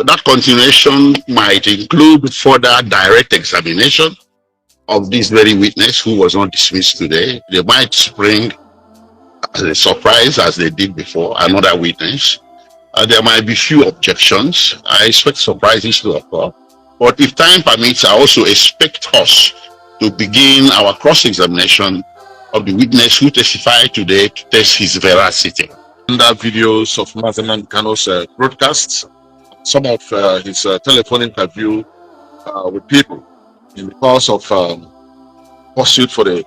that continuation might include further direct examination of this very witness who was not dismissed today. They might spring as a surprise, as they did before, another witness. There might be few objections. I expect surprises to occur. But if time permits, I also expect us to begin our cross-examination of the witness who testified today to test his veracity. Under videos of Mazen KANU'S broadcasts, some of his telephone interview with people in the course of pursuit for the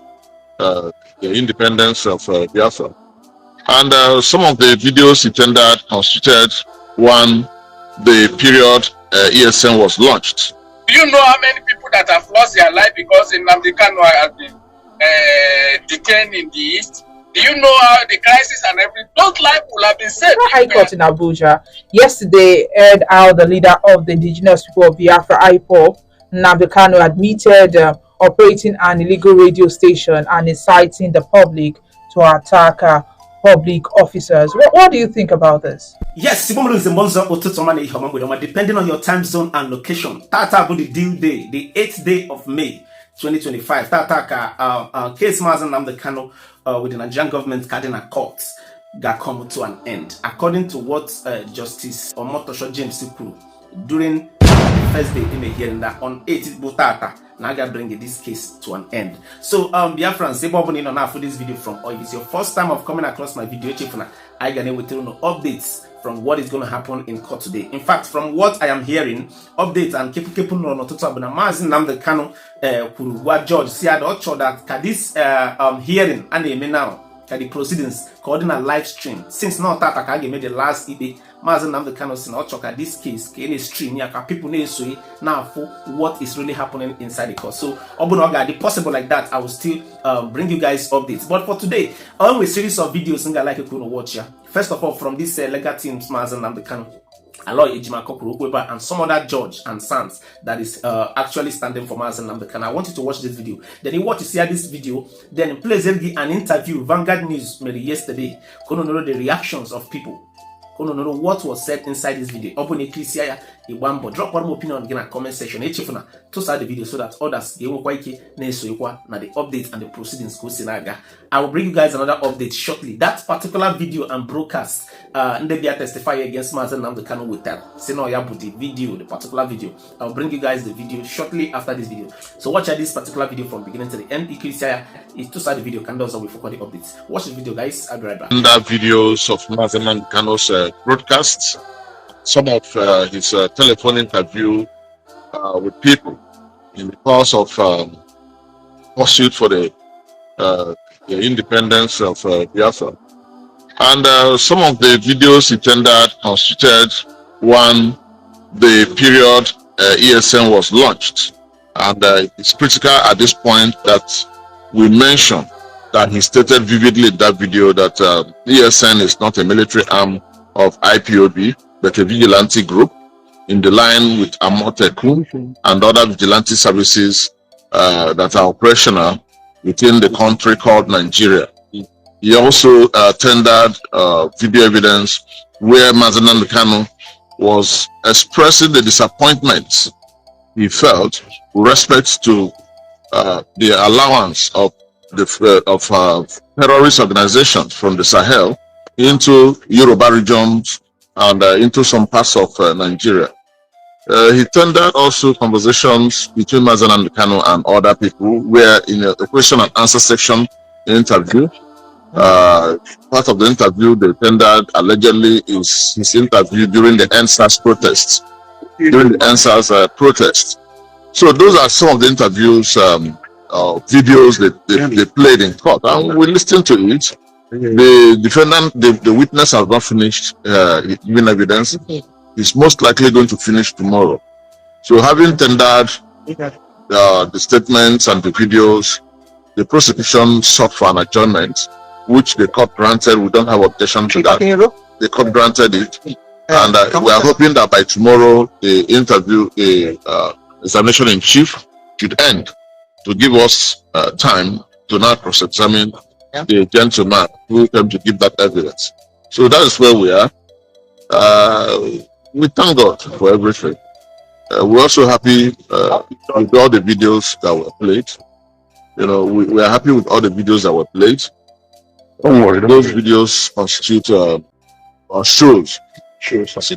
independence of Biafra. And some of the videos he tendered constituted one, the period ESN was launched. Do you know how many people that have lost their life because Nnamdi Kanu has been detained in the East? Do you know how the crisis and everything, those lives will have been saved? The High Court in Abuja yesterday heard how the leader of the indigenous people of Biafra, IPOB, Nnamdi Kanu, admitted operating an illegal radio station and inciting the public to attack public officers. What do you think about this? Yes, depending on your time zone and location, Tata will the due day, the 8th day of May 2025. Tata case Mazen Nnamdi Kanu with the Nigerian government cardinal court got come to an end, according to what Justice Omotosho James Sikuru during the first day in the hearing that on 8th Tata now got bring this case to an end. So Biafrans, say bobbing on for this video from, or if it's your first time of coming across my video, I got with you updates from what is going to happen in court today. In fact, from what I am hearing, updates and keep no to talk about Mazen Nnamdi Kanu Kuruwa George said that this hearing and the now the proceedings called in a live stream since now Tata Kage made the last EP Mazen Nnamdi Kanu sin ochoka this case any stream yaka people ne so now for what is really happening inside the court. So obunoga the possible like that I will still bring you guys updates. But for today, always series of videos and like you could watch here. First of all, from this legal team Mazen Nnamdi Kanu, Aloy Ejima Kokoro Weber and some other judge and sons that is actually standing for Mazen Nnamdi Kanu. I want you to watch this video. Then you watch to see this video. Then in place an interview Vanguard News made yesterday. Kono know the reactions of people. Kono know what was said inside this video. Open a click drop one more opinion in a comment section. To start the video so that others they will quite na the updates and the proceedings go sinaga. I will bring you guys another update shortly. That particular video and broadcast Ndebia testify against Mazen Nnamdi Kanu with that. The video, the particular video. I will bring you guys the video shortly after this video. So watch this particular video from beginning to the end. Is to start the video can also for the updates. Watch the video, guys. I'll be right back. Under videos of Mazen Nnamdi Kanu's broadcasts, some of his telephone interview with people in the course of pursuit for the independence of Biafra. And some of the videos he tendered constituted one, the period ESN was launched. And it's critical at this point that we mention that he stated vividly in that video that ESN is not a military arm of IPOB, but a vigilante group in the line with Amotekun and other vigilante services that are operational within the country called Nigeria. He also tendered video evidence where Mazen Nnamdi Kanu was expressing the disappointment he felt with respect to the allowance of the terrorist organizations from the Sahel into Yoruba regions and into some parts of Nigeria. He tendered also conversations between Mazen Nnamdi Kanu and other people where in a question and answer section interview, part of the interview they tendered allegedly is his interview during the NSAS protests. So those are some of the interviews, videos that they played in court, and we listened to it. The defendant, the witness has not finished giving evidence. He's most likely going to finish tomorrow. So having tendered the statements and the videos, the prosecution sought for an adjournment, which the court granted. We don't have objection to that. The court granted it, and we are hoping that by tomorrow the interview, examination in chief should end to give us time to now cross-examine the gentleman who came to give that evidence. So that is where we are. we thank God for everything. We're also happy with all the videos that were played. You know, we are happy with all the videos that were played. Don't worry, those videos constitute shows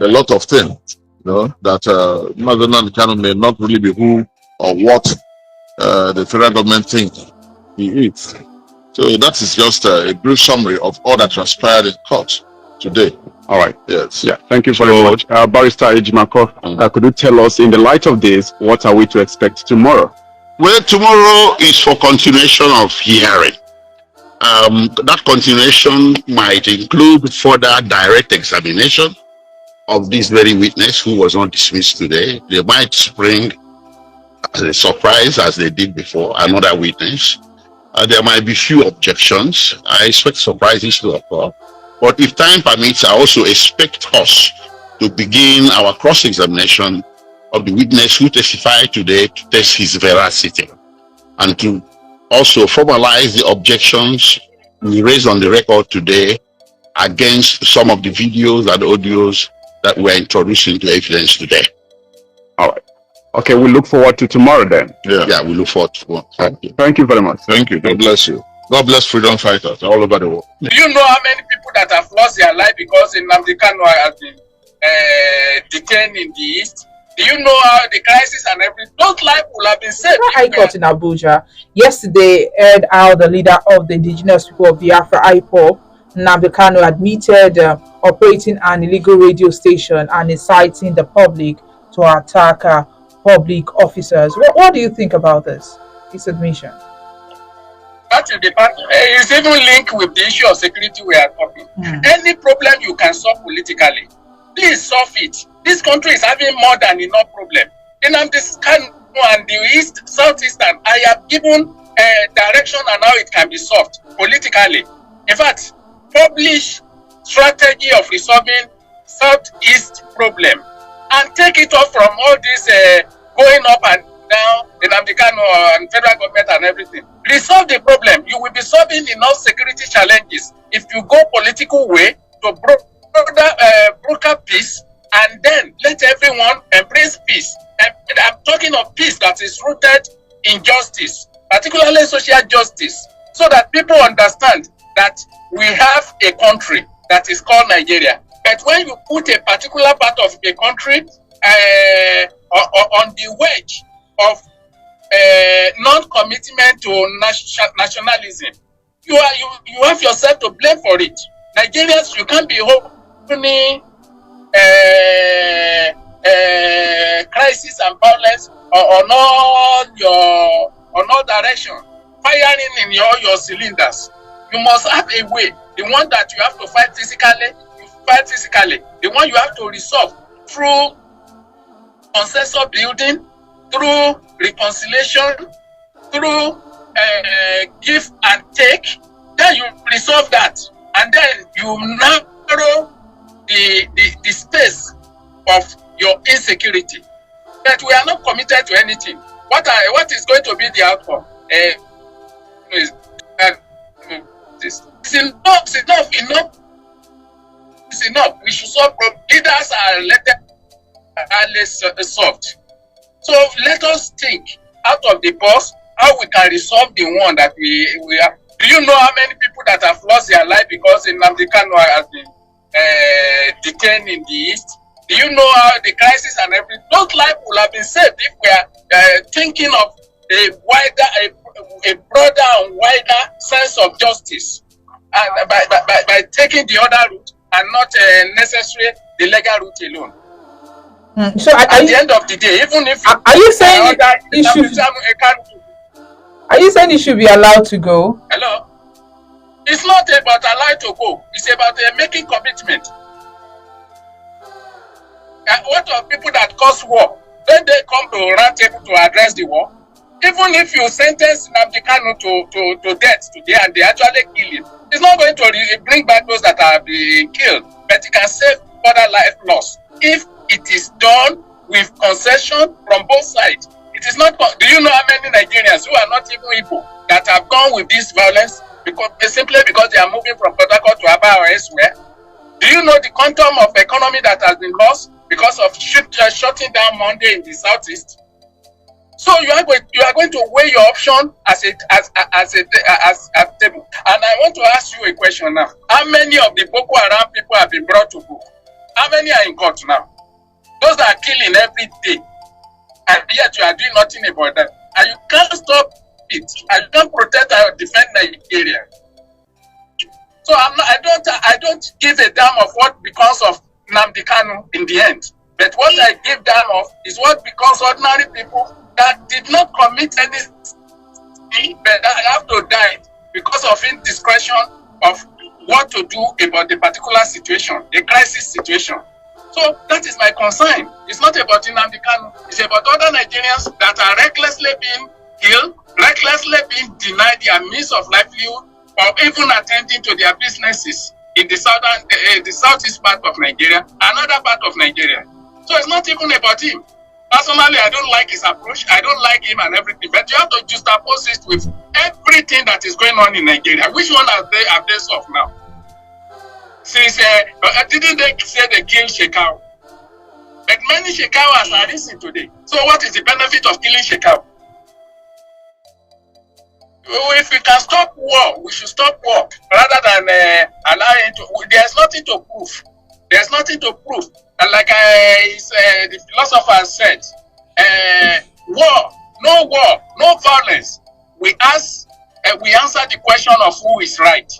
a lot of things. You know that Northern Kano may not really be who or what the federal government thinks he is. So that is just a brief summary of all that transpired in court today. All right. Yes. Yeah. Thank you very much, Barrister Ejimako. Could you tell us, in the light of this, what are we to expect tomorrow? Well, tomorrow is for continuation of hearing. That continuation might include further direct examination of this very witness who was not dismissed today. They might spring as a surprise, as they did before, another witness. There might be few objections. I expect surprises to occur. But if time permits, I also expect us to begin our cross-examination of the witness who testified today to test his veracity, and to also formalize the objections we raised on the record today against some of the videos and audios that were introduced into evidence today. All right. Okay, we look forward to tomorrow then. Yeah, we look forward to tomorrow. Thank you. Thank you very much. Thank you. God bless you. God bless freedom fighters all over the world. Do you know how many people that have lost their life because Nnamdi Kanu has been detained in the East? Do you know how the crisis and everything? Those lives will have been saved. High Court in Abuja yesterday heard how the leader of the indigenous people of Biafra, IPOB, Nnamdi Kanu, admitted operating an illegal radio station and inciting the public to attack public officers. What do you think about this? His admission. That is the part. It's even linked with the issue of security we are talking. Any problem you can solve politically, please solve it. This country is having more than enough problem. Nnamdi Kanu and the East, Southeastern, I have given direction on how it can be solved politically. In fact, publish strategy of resolving Southeast problem and take it off from all this going up and down, the Nnamdi Kanu and federal government and everything. Resolve the problem. You will be solving enough security challenges if you go political way to broker peace, and then let everyone embrace peace. And I'm talking of peace that is rooted in justice, particularly social justice, so that people understand that we have a country that is called Nigeria. But when you put a particular part of a country on the wedge of non-commitment to nationalism, you have yourself to blame for it. Nigerians, you can't be opening crisis and violence on all direction, firing in your cylinders. You must have a way. The one that you have to fight physically, you fight physically. The one you have to resolve through consensus building, through reconciliation, through give and take. Then you resolve that, and then you narrow the space of your insecurity. But we are not committed to anything. What is going to be the outcome? It's enough. We should solve problems. Leaders are elected solved. So let us think out of the box how we can resolve the one that we have. Do you know how many people that have lost their life because Nnamdi Kanu has been detained in the East? Do you know how the crisis and everything? Those lives will have been saved if we are thinking of a broader and wider sense of justice, and by taking the other route and not necessarily the legal route alone. So at the end of the day, even if are you saying it should be allowed to go? Hello. It's not about allowed to go. It's about making commitment. What are people that cause war? When they come to round table to address the war, even if you sentence Nnamdi Kanu to death today and they actually kill him, it's not going to bring back those that are being killed, but it can save further life loss if it is done with concession from both sides. It is not. Do you know how many Nigerians who are not even Igbo that have gone with this violence simply because they are moving from Port Harcourt to Aba or elsewhere? Do you know the quantum of economy that has been lost because of shutting down Monday in the southeast. So you are going to weigh your option as a table. And I want to ask you a question now. How many of the Boko Haram people have been brought to book? How many are in court now? Those that are killing every day, and yet you are doing nothing about that. And you can't stop it. And you can't protect or defend Nigeria. So I don't give a damn of what becomes of Nnamdi Kanu in the end. But what I give damn of is what becomes ordinary people that did not commit any sin, but that have to die because of indiscretion of what to do about the particular situation, a crisis situation. So that is my concern. It's not about Nnamdi Kanu. It's about other Nigerians that are recklessly being killed, recklessly being denied their means of livelihood, or even attending to their businesses in the southeast part of Nigeria, another part of Nigeria. So it's not even about him. Personally, I don't like his approach. I don't like him and everything. But you have to juxtapose it with everything that is going on in Nigeria. Which one have they solved now? Since didn't they say they killed Shekau? But many Shekauers are missing today. So what is the benefit of killing Shekau? If we can stop war, we should stop war rather than allowing to. There's nothing to prove. There's nothing to prove. And like the philosopher said, no war, no violence. We answer the question of who is right.